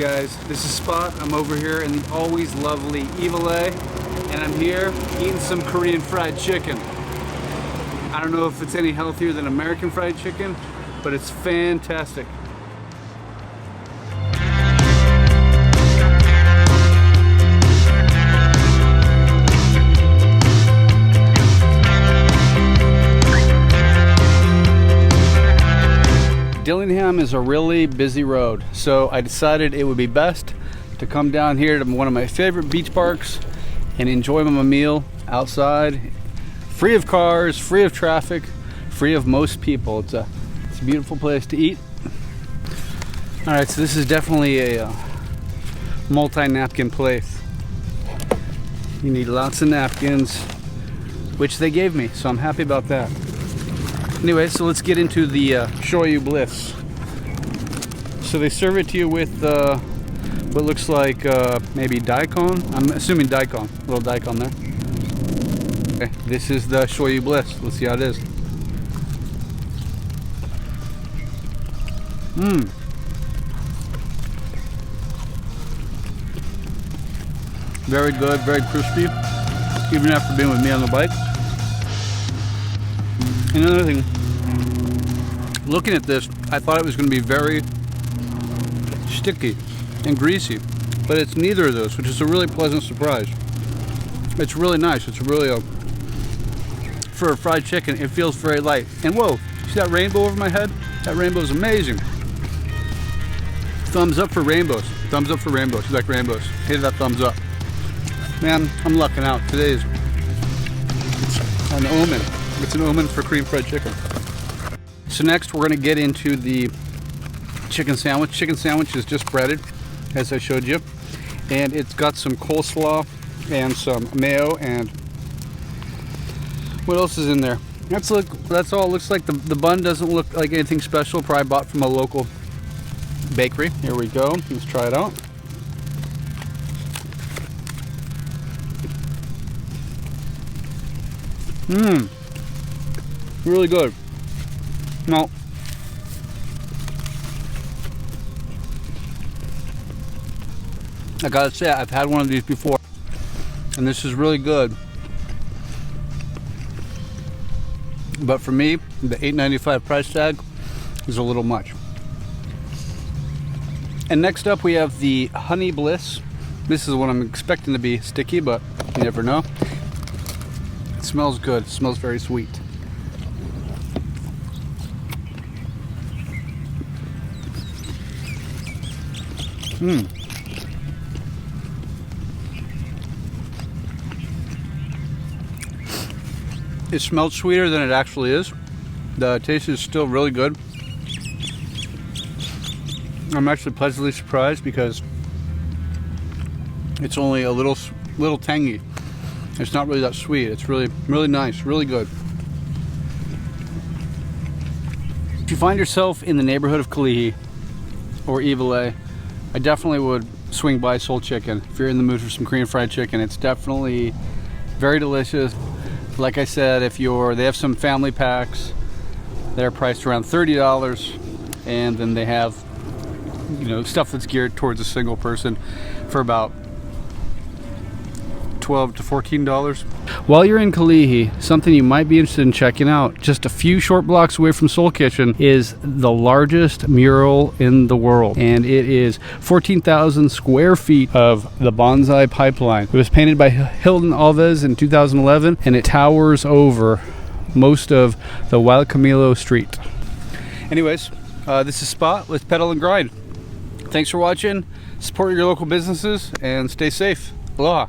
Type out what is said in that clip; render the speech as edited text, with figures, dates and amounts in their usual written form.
guys, this is Spot. I'm over here in the always lovely Eateries, and I'm here eating some Korean fried chicken. I don't know if it's any healthier than American fried chicken, but it's fantastic. Dillingham is a really busy road, so I decided it would be best to come down here to one of my favorite beach parks and enjoy my meal outside, free of cars, free of traffic, free of most people. It's a beautiful place to eat. All right, so this is definitely a multi-napkin place. You need lots of napkins, which they gave me, so I'm happy about that. Anyway, so let's get into the Shoyu Bliss. So they serve it to you with what looks like maybe daikon. I'm assuming daikon, a little daikon there. Okay, this is the Shoyu Bliss. Let's see how it is. Very good, very crispy, even after being with me on the bike. Another thing, looking at this, I thought it was going to be very sticky and greasy, but it's neither of those, which is a really pleasant surprise. It's really nice. It's really for a fried chicken, it feels very light. And whoa, see that rainbow over my head? That rainbow is amazing. Thumbs up for rainbows. Thumbs up for rainbows. You like rainbows? Hit that thumbs up. Man, I'm lucking out. Today is an omen. It's an omen for cream fried chicken. So next we're going to get into the chicken sandwich. Chicken sandwich is just breaded, as I showed you. And it's got some coleslaw and some mayo and what else is in there? That's all it looks like. The bun doesn't look like anything special. Probably bought from a local bakery. Here we go. Let's try it out. Really good. Now, I gotta say, I've had one of these before, and this is really good. But for me, the $8.95 price tag is a little much. And next up, we have the Honey Bliss. This is what I'm expecting to be sticky, but you never know. It smells good. It smells very sweet. It smells sweeter than it actually is. The taste is still really good. I'm actually pleasantly surprised because it's only a little tangy. It's not really that sweet. It's really nice, really good. If you find yourself in the neighborhood of Kalihi or Eateries, I definitely would swing by Soul Chicken. If you're in the mood for some Korean fried chicken, it's definitely very delicious. Like I said, they have some family packs that are priced around $30, and then they have, stuff that's geared towards a single person for about $12 to $14. While you're in Kalihi, something you might be interested in checking out, just a few short blocks away from Soul Kitchen, is the largest mural in the world, and it is 14,000 square feet of the bonsai pipeline. It was painted by Hilton Alves in 2011, and it towers over most of the Wild Camilo Street. Anyways, this is Spot. Let's pedal and grind. Thanks for watching. Support your local businesses and stay safe. Aloha.